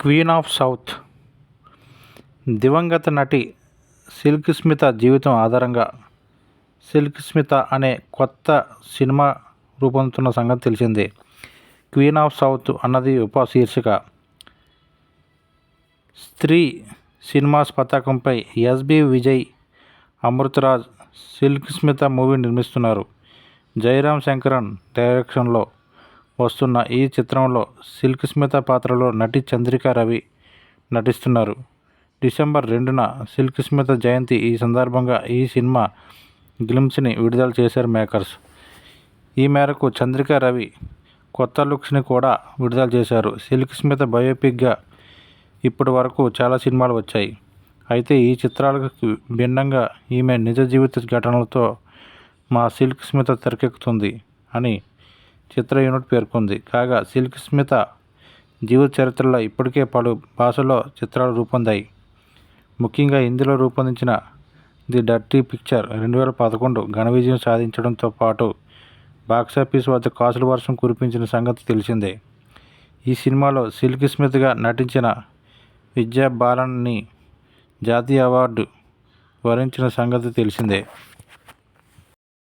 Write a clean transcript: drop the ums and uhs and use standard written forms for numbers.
Queen of south దివంగత నటి silk Smitha జీవితం ఆధారంగా సిల్క్ స్మిత అనే కొత్త సినిమా రూపొందుతున్న సంగతి తెలిసిందే. క్వీన్ ఆఫ్ సౌత్ అన్నది ఉపశీర్షిక. స్త్రీ సినిమాస్ పతాకంపై SB Vijay, Amritraj, Silk Smitha movie నిర్మిస్తున్నారు. జయరామ్ శంకరన్ డైరెక్షన్లో వస్తున్న ఈ చిత్రంలో సిల్క్ స్మిత పాత్రలో నటి చంద్రికా రవి నటిస్తున్నారు. డిసెంబర్ 2న సిల్క్ స్మిత జయంతి. ఈ సందర్భంగా ఈ సినిమా గ్లింప్స్ని విడుదల చేశారు మేకర్స్. ఈ మేరకు చంద్రికా రవి కొత్త లుక్స్ని కూడా విడుదల చేశారు. సిల్క్ స్మిత బయోపిక్గా ఇప్పటి వరకు చాలా సినిమాలు వచ్చాయి. అయితే ఈ చిత్రాలకు భిన్నంగా ఈమె నిజ జీవిత ఘటనలతో మా సిల్క్ స్మిత తెరకెక్కుతుంది అని చిత్ర యూనిట్ పేర్కొంది. కాగా సిల్క్ స్మిత జీవిత చరిత్రలో ఇప్పటికే పలు భాషల్లో చిత్రాలు రూపొందాయి. ముఖ్యంగా హిందీలో రూపొందించిన ది డర్టీ పిక్చర్ 2011 ఘన విజయం సాధించడంతో పాటు బాక్సాఫీస్ వద్ద కాసుల వర్షం కురిపించిన సంగతి తెలిసిందే. ఈ సినిమాలో సిల్క్ స్మితగా నటించిన విద్యా బాలన్ని జాతీయ అవార్డు వరించిన సంగతి తెలిసిందే.